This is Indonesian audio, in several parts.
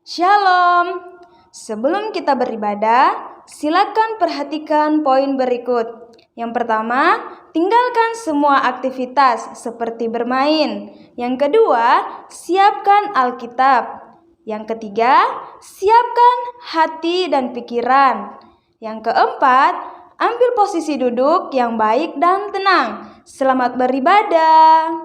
Shalom. Sebelum kita beribadah, silakan perhatikan poin berikut. Yang pertama, tinggalkan semua aktivitas seperti bermain. Yang kedua, siapkan Alkitab. Yang ketiga, siapkan hati dan pikiran. Yang keempat, ambil posisi duduk yang baik dan tenang. Selamat beribadah.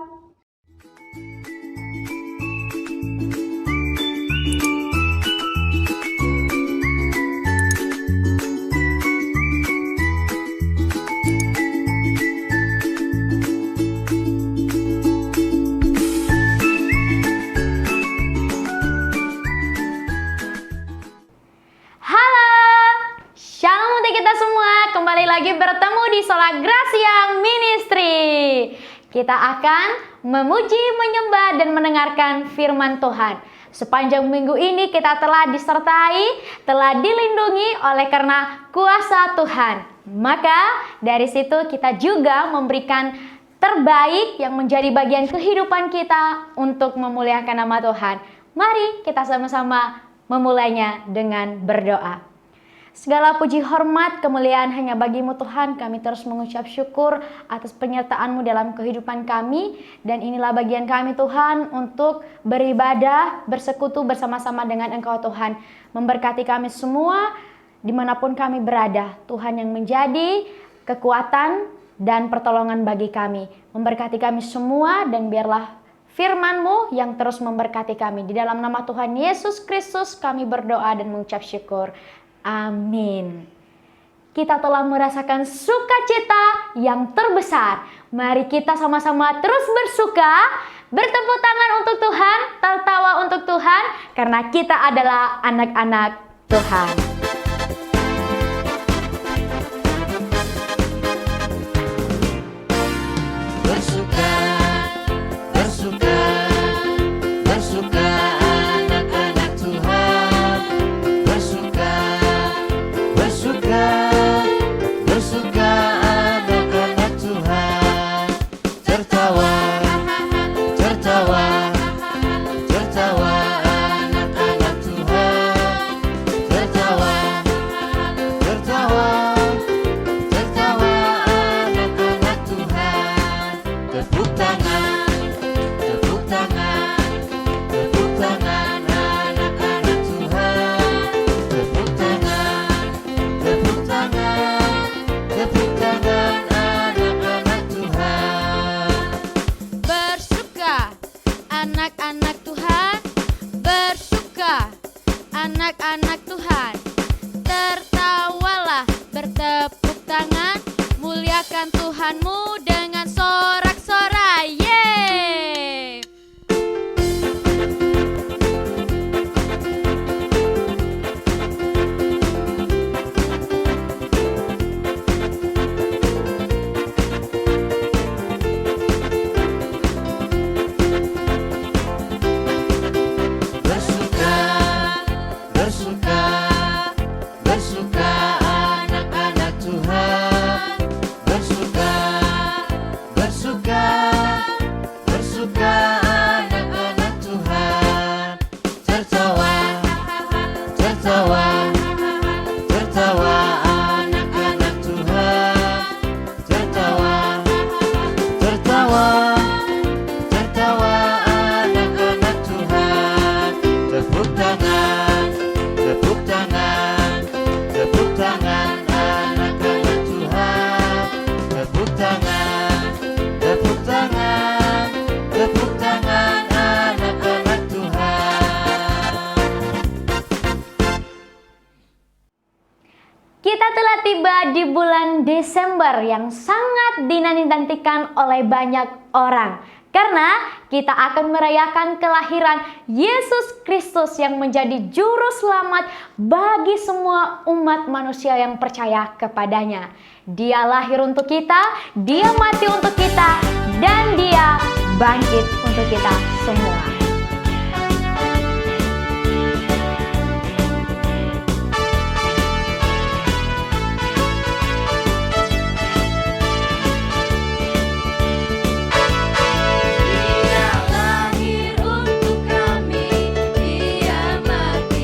Kembali lagi bertemu di Sola Gracia Ministry. Kita akan memuji, menyembah, dan mendengarkan firman Tuhan. Sepanjang minggu ini kita telah disertai, telah dilindungi oleh karena kuasa Tuhan. Maka dari situ kita juga memberikan terbaik yang menjadi bagian kehidupan kita untuk memuliakan nama Tuhan. Mari kita sama-sama memulainya dengan berdoa. Segala puji, hormat, kemuliaan hanya bagimu Tuhan. Kami terus mengucap syukur atas penyertaan-Mu dalam kehidupan kami. Dan inilah bagian kami Tuhan untuk beribadah, bersekutu bersama-sama dengan Engkau Tuhan. Memberkati kami semua dimanapun kami berada. Tuhan yang menjadi kekuatan dan pertolongan bagi kami. Memberkati kami semua dan biarlah firman-Mu yang terus memberkati kami. Di dalam nama Tuhan Yesus Kristus kami berdoa dan mengucap syukur. Amin. Kita telah merasakan sukacita yang terbesar. Mari kita sama-sama terus bersuka, bertepuk tangan untuk Tuhan, tertawa untuk Tuhan, karena kita adalah anak-anak Tuhan. Anak-anak Tuhan, tertawalah, bertepuk tangan, muliakan Tuhanmu dengan sorak-sorai. Yeay! Kita telah tiba di bulan Desember yang sangat dinanti-nantikan oleh banyak orang. Karena kita akan merayakan kelahiran Yesus Kristus yang menjadi juru selamat bagi semua umat manusia yang percaya kepadanya. Dia lahir untuk kita, Dia mati untuk kita, dan Dia bangkit untuk kita semua. Dia lahir untuk kami, Dia mati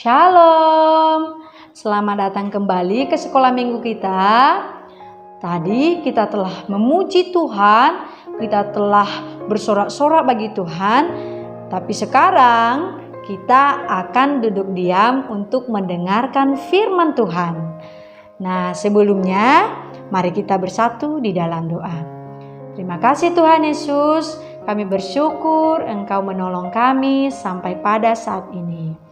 Shalom. Selamat datang kembali ke sekolah minggu kita. Tadi kita telah memuji Tuhan, kita telah bersorak-sorak bagi Tuhan. Tapi sekarang kita akan duduk diam untuk mendengarkan firman Tuhan. Nah, sebelumnya mari kita bersatu di dalam doa. Terima kasih Tuhan Yesus, kami bersyukur Engkau menolong kami sampai pada saat ini.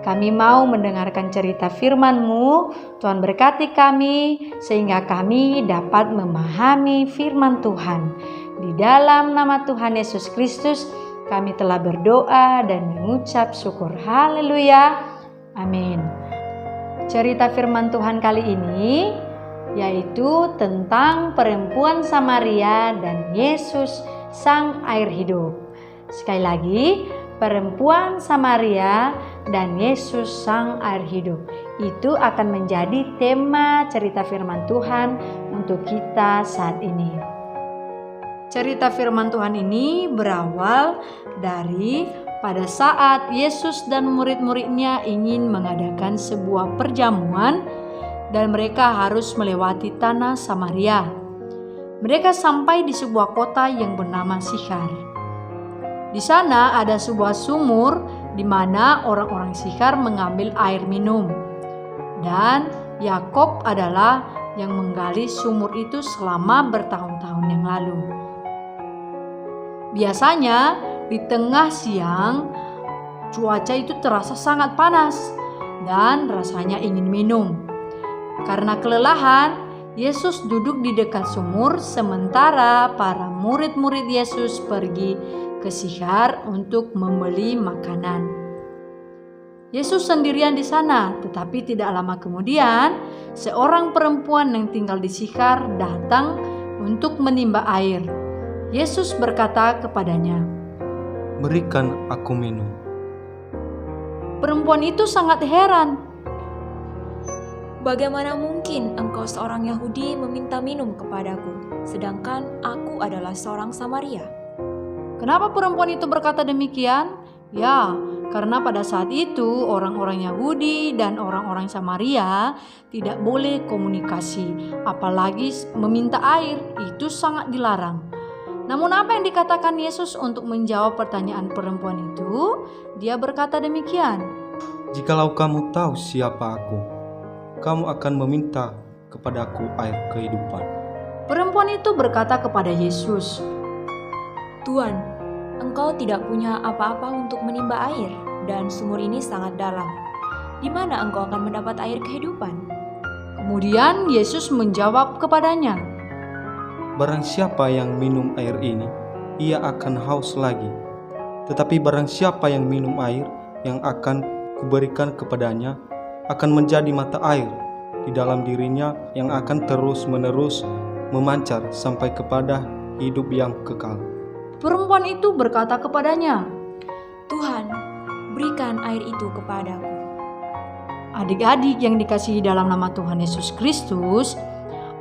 Kami mau mendengarkan cerita firman-Mu. Tuhan berkati kami sehingga kami dapat memahami firman Tuhan. Di dalam nama Tuhan Yesus Kristus kami telah berdoa dan mengucap syukur. Haleluya. Amin. Cerita firman Tuhan kali ini yaitu tentang perempuan Samaria dan Yesus Sang Air Hidup. Sekali lagi, perempuan Samaria dan Yesus Sang Air Hidup. Itu akan menjadi tema cerita firman Tuhan untuk kita saat ini. Cerita firman Tuhan ini berawal dari pada saat Yesus dan murid-muridnya ingin mengadakan sebuah perjamuan dan mereka harus melewati tanah Samaria. Mereka sampai di sebuah kota yang bernama Sikhar. Di sana ada sebuah sumur di mana orang-orang Sikhar mengambil air minum. Dan Yakob adalah yang menggali sumur itu selama bertahun-tahun yang lalu. Biasanya di tengah siang cuaca itu terasa sangat panas dan rasanya ingin minum. Karena kelelahan, Yesus duduk di dekat sumur sementara para murid-murid Yesus pergi ke Sikhar untuk membeli makanan. Yesus sendirian di sana, tetapi tidak lama kemudian seorang perempuan yang tinggal di Sikhar datang untuk menimba air. Yesus berkata kepadanya, "Berikan aku minum." Perempuan itu sangat heran. Bagaimana mungkin engkau seorang Yahudi meminta minum kepadaku, sedangkan aku adalah seorang Samaria? Kenapa perempuan itu berkata demikian? Ya, karena pada saat itu orang-orang Yahudi dan orang-orang Samaria tidak boleh komunikasi, apalagi meminta air, itu sangat dilarang. Namun apa yang dikatakan Yesus untuk menjawab pertanyaan perempuan itu? Dia berkata demikian, "Jikalau kamu tahu siapa aku, kamu akan meminta kepadaku air kehidupan." Perempuan itu berkata kepada Yesus, Tuhan, engkau tidak punya apa-apa untuk menimba air, dan sumur ini sangat dalam. Di mana engkau akan mendapat air kehidupan? Kemudian Yesus menjawab kepadanya, "Barang siapa yang minum air ini, ia akan haus lagi. Tetapi barang siapa yang minum air yang akan kuberikan kepadanya, akan menjadi mata air di dalam dirinya yang akan terus-menerus memancar sampai kepada hidup yang kekal." Perempuan itu berkata kepadanya, Tuhan, berikan air itu kepadaku. adik-adik yang dikasihi dalam nama Tuhan Yesus Kristus,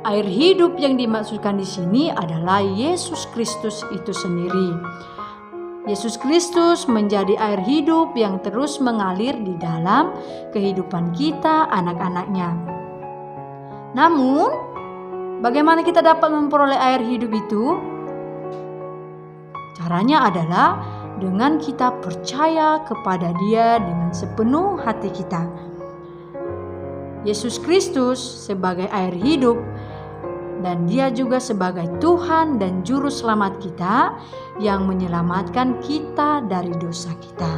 air hidup yang dimaksudkan di sini adalah Yesus Kristus itu sendiri. Yesus Kristus menjadi air hidup yang terus mengalir di dalam kehidupan kita, anak-anaknya. Namun, bagaimana kita dapat memperoleh air hidup itu? Caranya adalah dengan kita percaya kepada Dia dengan sepenuh hati kita. Yesus Kristus sebagai air hidup dan Dia juga sebagai Tuhan dan Juru Selamat kita yang menyelamatkan kita dari dosa kita.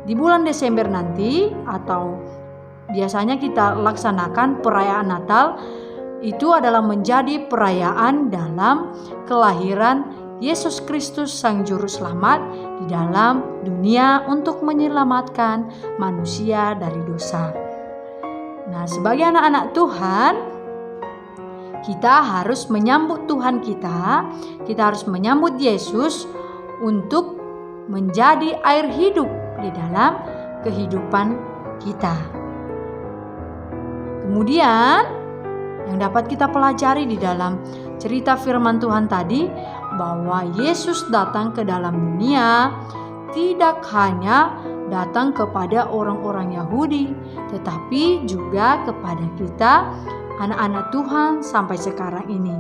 Di bulan Desember nanti atau biasanya kita laksanakan perayaan Natal, itu adalah menjadi perayaan dalam kelahiran Yesus Kristus Sang Juru Selamat di dalam dunia untuk menyelamatkan manusia dari dosa. Nah, sebagai anak-anak Tuhan, kita harus menyambut Tuhan kita harus menyambut Yesus untuk menjadi air hidup di dalam kehidupan kita. Kemudian, yang dapat kita pelajari di dalam cerita firman Tuhan tadi, bahwa Yesus datang ke dalam dunia tidak hanya datang kepada orang-orang Yahudi, tetapi juga kepada kita, anak-anak Tuhan sampai sekarang ini.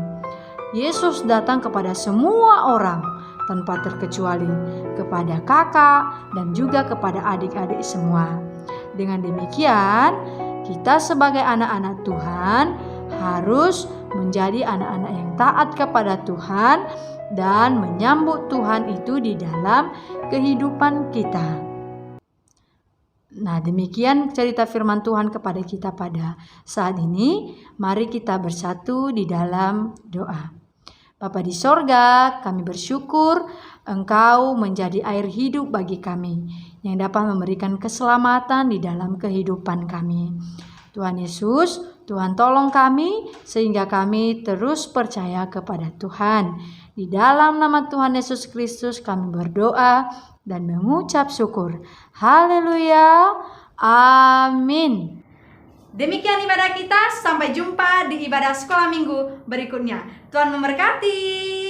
Yesus datang kepada semua orang tanpa terkecuali, kepada kakak dan juga kepada adik-adik semua. Dengan demikian, kita sebagai anak-anak Tuhan harus menjadi anak-anak yang taat kepada Tuhan dan menyambut Tuhan itu di dalam kehidupan kita. Nah, demikian cerita firman Tuhan kepada kita pada saat ini. Mari kita bersatu di dalam doa. Bapa di sorga, kami bersyukur Engkau menjadi air hidup bagi kami yang dapat memberikan keselamatan di dalam kehidupan kami. Tuhan Yesus, Tuhan tolong kami sehingga kami terus percaya kepada Tuhan. Di dalam nama Tuhan Yesus Kristus kami berdoa dan mengucap syukur. Haleluya. Amin. Demikian ibadah kita, sampai jumpa di ibadah sekolah minggu berikutnya. Tuhan memberkati.